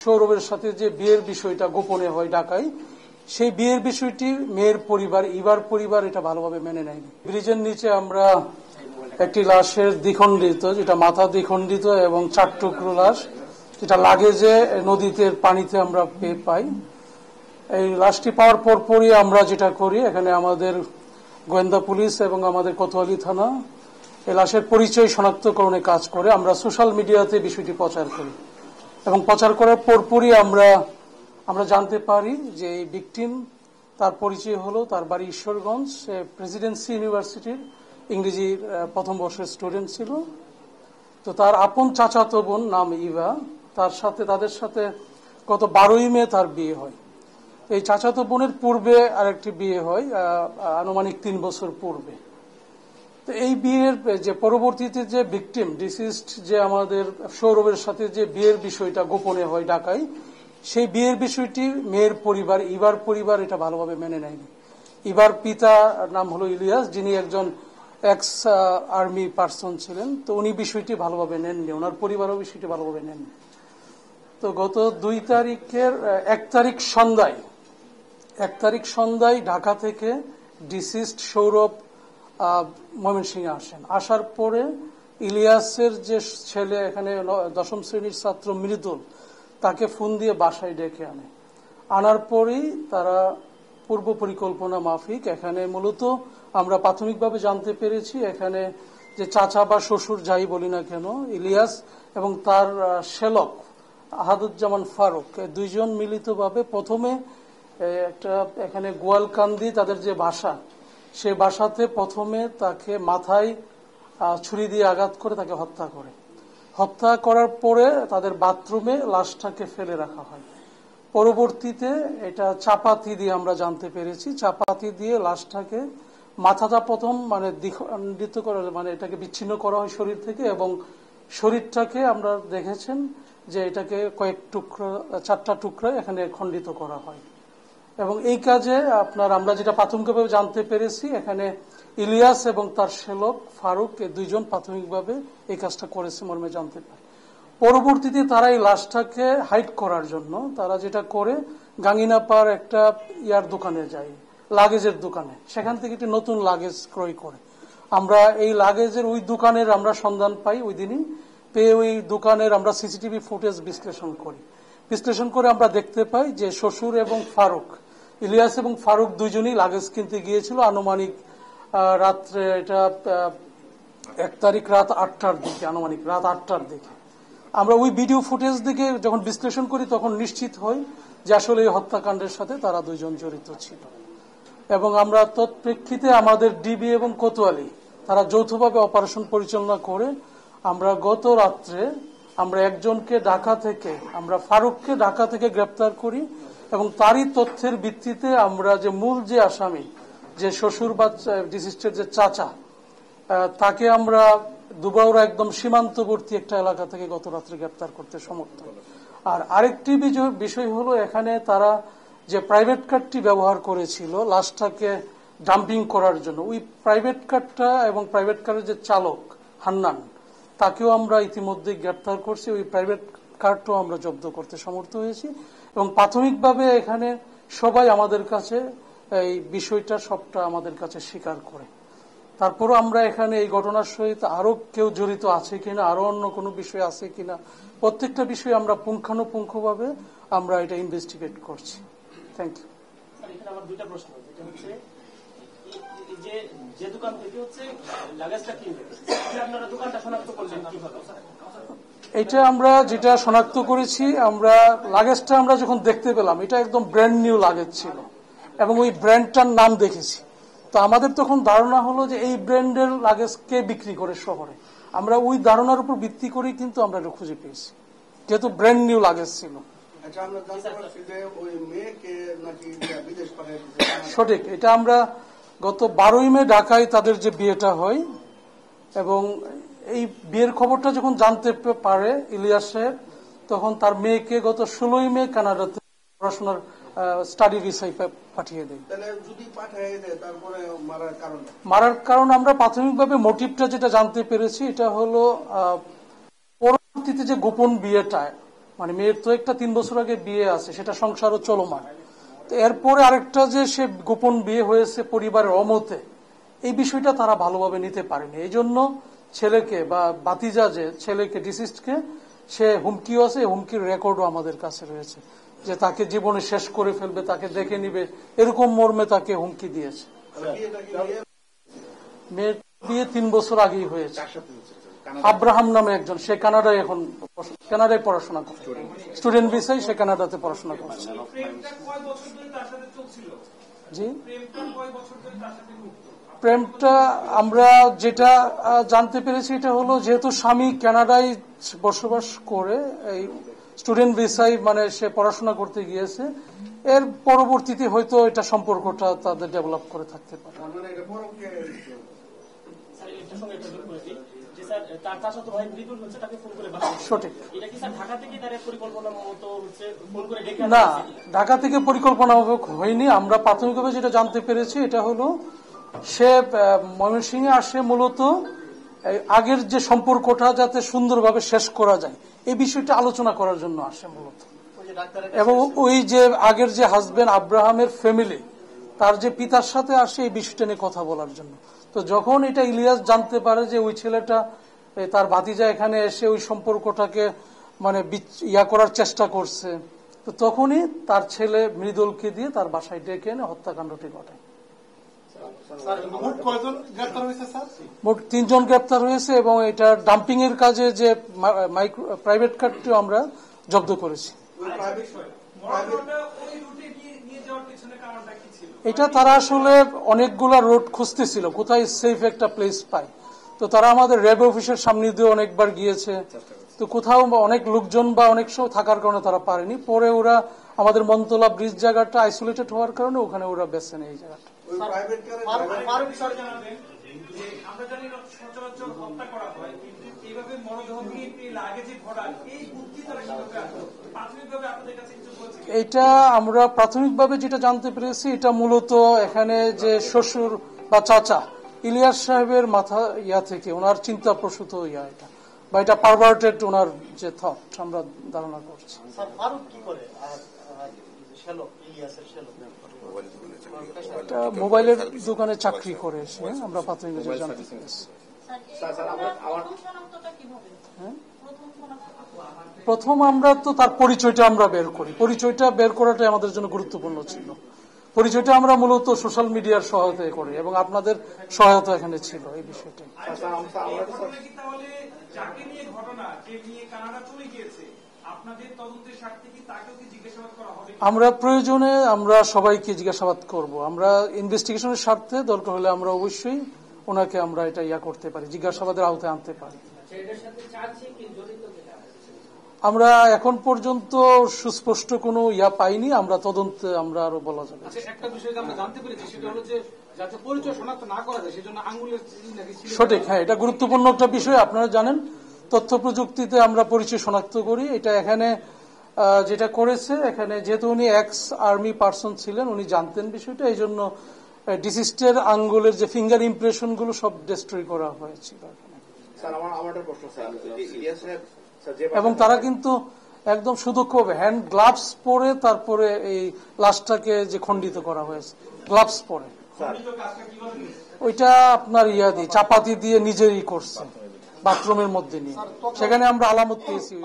সৌরভের সাথে যে বিয়ের বিষয়টা গোপনে হয় ঢাকায়, সেই বিয়ের বিষয়টি মেয়ের পরিবার, ইভার পরিবার এটা ভালোভাবে মেনে নেয়নি। ব্রিজের নিচে আমরা একটি লাশের দ্বিখণ্ডিত, যেটা মাথা দ্বিখণ্ডিত এবং 4 টুকরো লাশ, যেটা লাগেজে নদীতে পানিতে আমরা পাই। এই লাশটি পাওয়ার পরপরই আমরা যেটা করি, এখানে আমাদের গোয়েন্দা পুলিশ এবং আমাদের কোতোয়ালি থানা এই লাশের পরিচয় শনাক্তকরণে কাজ করে। আমরা সোশ্যাল মিডিয়াতে বিষয়টি প্রচার করি এবং প্রচার করার পরপরই আমরা জানতে পারি যে এই ভিকটিম, তার পরিচয় হলো, তার বাড়ি ঈশ্বরগঞ্জ, সে প্রেসিডেন্সি ইউনিভার্সিটির ইংরেজির প্রথম বর্ষের স্টুডেন্ট ছিল। তো তার আপন চাচাতো বোন নাম ইভা, তাদের সাথে গত 12ই মে তার বিয়ে হয়। এই চাচাতো বোনের পূর্বে আরেকটি বিয়ে হয় আনুমানিক 3 বছর পূর্বে। তো এই বিয়ের যে পরবর্তীতে যে ভিকটিম ডিসিজড, যে আমাদের সৌরভের সাথে যে বিয়ের বিষয়টা গোপনে হয় ঢাকায়, সেই বিয়ের বিষয়টি মেয়ের পরিবার, ইভার পরিবার এটা ভালোভাবে মেনে নেয়নি। ইভার পিতা নাম হলো ইলিয়াস, যিনি একজন এক্স আর্মি পার্সন ছিলেন। তো উনি বিষয়টি ভালোভাবে নেননি, ওনার পরিবারও বিষয়টি ভালোভাবে নেননি। তো গত 1 তারিখ সন্ধ্যায় ঢাকা থেকে ডিসিজড সৌরভ ময়মনসিংহে আসেন। আসার পরে ইলিয়াসের যে ছেলে, এখানে 10ম শ্রেণীর ছাত্র মৃদুল, তাকে ফোন দিয়ে বাসায় ডেকে আনার পরেই তারা পূর্ব পরিকল্পনা মাফিক, এখানে মূলত আমরা প্রাথমিকভাবে জানতে পেরেছি, এখানে যে চাচা বা শ্বশুর যাই বলি না কেন, ইলিয়াস এবং তার শ্যালক আহাদুজ্জামান ফারুক, দুইজন মিলিতভাবে প্রথমে এখানে গোয়ালকান্দি তাদের যে বাসা, সে বাসাতে প্রথমে তাকে মাথায় ছুরি দিয়ে আঘাত করে তাকে হত্যা করে। হত্যা করার পরে তাদের বাথরুমে লাশটাকে ফেলে রাখা হয়। পরবর্তীতে এটা চাপাতি দিয়ে আমরা জানতে পেরেছি, চাপাতি দিয়ে লাশটাকে মাথাটা প্রথম দ্বিখণ্ডিত করা, এটাকে বিচ্ছিন্ন করা হয় শরীর থেকে, এবং শরীরটাকে আমরা দেখেছেন যে এটাকে কয়েক টুকরো, 4টা টুকরোয় এখানে খণ্ডিত করা হয়। এবং এই কাজে আমরা যেটা প্রাথমিকভাবে জানতে পেরেছি, এখানে ইলিয়াস এবং তার শ্যালক ফারুক, এই দুইজন প্রাথমিকভাবে এই কাজটা করেছে মর্মে জানতে পারে। পরবর্তীতে তারা এই লাশটাকে হাইড করার জন্য তারা যেটা করে, গাঙ্গিনাপাড় একটা দোকানে যায়, লাগেজের দোকানে, সেখান থেকে একটি নতুন লাগেজ ক্রয় করে। আমরা এই লাগেজের ওই দোকানের আমরা সন্ধান পাই ওই দিনই, পেয়ে ওই দোকানের আমরা সিসিটিভি ফুটেজ বিশ্লেষণ করে আমরা দেখতে পাই যে শ্বশুর এবং ফারুক, ইলিয়াস এবং ফারুক দুইজনই লাগেজ কিনতে গিয়েছিল আনুমানিক রাত্রে, এটা 1 তারিখ রাত 8টার দিকে, আনুমানিক রাত 8টার দিকে। আমরা ওই ভিডিও ফুটেজ দিকে যখন বিশ্লেষণ করি, তখন নিশ্চিত হই যে আসলে এই হত্যাকাণ্ডের সাথে তারা দুইজন জড়িত ছিল। এবং আমরা তৎপ্রেক্ষিতে আমাদের ডিবি এবং কোতোয়ালি তারা যৌথভাবে অপারেশন পরিচালনা করে আমরা গত রাত্রে একজনকে ফারুককে ঢাকা থেকে গ্রেপ্তার করি, এবং তারই তথ্যের ভিত্তিতে আমরা যে মূল যে আসামি, যে শ্বশুর বা ডিসিস্টের যে চাচা, তাকে আমরা দুবাউরা একদম সীমান্তবর্তী একটা এলাকা থেকে গত রাত্রে গ্রেপ্তার করতে সমর্থ। আর আরেকটি বিষয় হলো, এখানে তারা যে প্রাইভেট কারটি ব্যবহার করেছিল লাশটাকে ডাম্পিং করার জন্য, ওই প্রাইভেট কারটা এবং প্রাইভেট কারের যে চালক হান্নান, তাকেও আমরা ইতিমধ্যে গ্রেপ্তার করছি। ওই প্রাইভেট কারটাও আমরা জব্দ করতে সমর্থ হয়েছি, এবং প্রাথমিকভাবে এখানে সবাই আমাদের কাছে এই বিষয়টা সবটা আমাদের কাছে স্বীকার করে। তারপরও আমরা এখানে এই ঘটনার সহিত আরো কেউ জড়িত আছে কিনা, আরো অন্য কোনো বিষয় আছে কিনা, প্রত্যেকটা বিষয় আমরা পুঙ্খানুপুঙ্খভাবে আমরা এটা ইনভেস্টিগেট করছি। Thank you. এখানে আমার 2টা প্রশ্ন, যেটা হচ্ছে যে দোকান থেকে লাগেজটা কিনবে, আপনারা দোকানটা শনাক্ত করলেন কিভাবে? এটা আমরা যেটা শনাক্ত করেছি, লাগেজটা আমরা যখন দেখতে পেলাম, এটা একদম ব্র্যান্ড নিউ লাগেজ ছিল, এবং ওই ব্র্যান্ডটার নাম দেখেছি। তো আমাদের তখন ধারণা হলো যে এই ব্র্যান্ডের লাগেজ কে বিক্রি করে শহরে। আমরা ওই ধারণার উপর ভিত্তি করেই কিন্তু আমরা এটা খুঁজে পেয়েছি, যেহেতু ব্র্যান্ড নিউ লাগেজ ছিল। সঠিক, এটা আমরা গত 12ই মে ঢাকায় তাদের যে বিয়েটা হয়, এবং এই বিয়ের খবরটা যখন জানতে পারে ইলিয়াসের, তখন তার মেয়েকে গত 16ই মে কানাডাতে পড়াশোনার স্টাডি ভিসায় পাঠিয়ে দেয়। মারার কারণ আমরা প্রাথমিকভাবে মোটিভটা যেটা জানতে পেরেছি, এটা হলো পরবর্তীতে যে গোপন বিয়েটা মানে মেয়ের তো একটা 3 বছর আগে বিয়ে আছে, সেটা সংসারও চলমান। তো এরপরে আরেকটা যে সে গোপন বিয়ে হয়েছে পরিবারের অমতে, এই বিষয়টা তারা ভালোভাবে নিতে পারেনি। এই জন্য ছেলেকে বা বাতিজা যে ছেলেকে ডিসিস্টকে সে হুমকিও আছে, হুমকির রেকর্ডও আমাদের কাছে রয়েছে যে তাকে জীবনে শেষ করে ফেলবে, তাকে দেখে নিবে, এরকম মর্মে তাকে হুমকি দিয়েছে। মেয়ের বিয়ে 3 বছর আগেই হয়েছে। আব্রাহাম নামে একজন, সে কানাডায় পড়াশোনা করে, স্টুডেন্ট ভিসায় সে কানাডাতে পড়াশোনা করছে। জি, প্রেমটা আমরা যেটা জানতে পেরেছি এটা হলো, যেহেতু স্বামী কানাডায় বসবাস করে এই স্টুডেন্ট ভিসায় মানে সে পড়াশোনা করতে গিয়েছে, এর পরবর্তীতে হয়তো এটা সম্পর্কটা তাদের ডেভেলপ করে থাকতে পারে। সঠিক না, ঢাকা থেকে পরিকল্পনা হয়নি। আমরা প্রাথমিকভাবে যেটা জানতে পেরেছি এটা হলো, সে ময়মনসিংহে আসে মূলত আগের যে সম্পর্কটা যাতে সুন্দরভাবে শেষ করা যায় এই বিষয়টা আলোচনা করার জন্য আসে মূলত। এবং ওই যে আগের যে হাজবেন্ড আব্রাহামের ফ্যামিলি, তার যে পিতার সাথে আসে এই বিষয়টা নিয়ে কথা বলার জন্য। তো যখন এটা ইলিয়াস জানতে পারে যে ওই ছেলেটা তার ভাতিজা এখানে এসে ওই সম্পর্কটাকে মানে করার চেষ্টা করছে, তো তখনই তার ছেলে মৃদুলকে দিয়ে তার বাসায় ডেকে এনে হত্যাকাণ্ডটি ঘটায়। মোট 3 জন গ্রেপ্তার হয়েছে এবং এটা ডাম্পিং এর কাজে যে প্রাইভেট কারটি আমরা জব্দ করেছি। এটা তারা আসলে অনেকগুলা রোড খুঁজতেছিল, কোথায় সেফ একটা প্লেস পায়। তো তারা আমাদের র্যাব অফিসের সামনে দিয়ে অনেকবার গিয়েছে, তো কোথাও অনেক লোকজন বা অনেক সময় থাকার কারণে তারা পারেনি। পরে ওরা আমাদের মনতলা ব্রিজ জায়গাটা আইসোলেটেড হওয়ার কারণে ওখানে ওরা বেছে নেয় এই জায়গাটা। এটা আমরা প্রাথমিকভাবে যেটা জানতে পেরেছি, এটা মূলত এখানে যে শ্বশুর বা চাচা ইলিয়াস সাহেবের মাথা থেকে ওনার চিন্তা প্রসূত এটা, বা এটা পারভার্টেড ওনার যে থট আমরা ধারণা করছি। মোবাইলের দোকানে চাকরি করে এসে আমরা প্রাথমিকভাবে জানতে পেরেছি। প্রথম আমরা তো তার পরিচয়টা আমরা বের করি, পরিচয়টা বের করাটাই আমাদের জন্য গুরুত্বপূর্ণ ছিল। পরিচয়টা আমরা মূলত সোশ্যাল মিডিয়ার সহায়তায় করি এবং আপনাদের সহায়তা এখানে ছিল এই বিষয়টাই। আমরা প্রয়োজনে আমরা সবাইকে জিজ্ঞাসাবাদ করব। আমরা ইনভেস্টিগেশনের স্বার্থে দরকার হলে আমরা অবশ্যই ওনাকে আমরা এটা করতে পারি, জিজ্ঞাসাবাদের আওতায় আনতে পারি। আমরা এখন পর্যন্ত সুস্পষ্ট কোনো পাইনি, আমরা তদন্তে আমরা আরো বলা যাবে। একটা বিষয় আমরা জানতে পেরেছি, সেটা হলো যে যাতে পরিচয় শনাক্ত না করা যায় সেজন্য আঙ্গুলের সঠিক, হ্যাঁ, এটা গুরুত্বপূর্ণ একটা বিষয়। আপনারা জানেন তথ্য প্রযুক্তিতে আমরা পরিচয় শনাক্ত করি। এটা এখানে যেটা করেছে, এখানে যেহেতু উনি এক্স আর্মি পার্সন ছিলেন, উনি জানতেন বিষয়টা, এই জন্য ডিসিস্টের আঙ্গুলের যে ফিঙ্গার ইমপ্রেশন গুলো সব ডিস্ট্রয় করা হয়েছিল এবং তারা কিন্তু একদম সুদক্ষভাবে হ্যান্ড গ্লাভস পরে তারপরে এই লাশটাকে যে খণ্ডিত করা হয়েছে, গ্লাভস পরে। ওইটা আপনার দিয়ে চাপাতি দিয়ে নিজেরই করছে বাথরুমের মধ্যে নিয়ে, সেখানে আমরা আলামত পেয়েছি।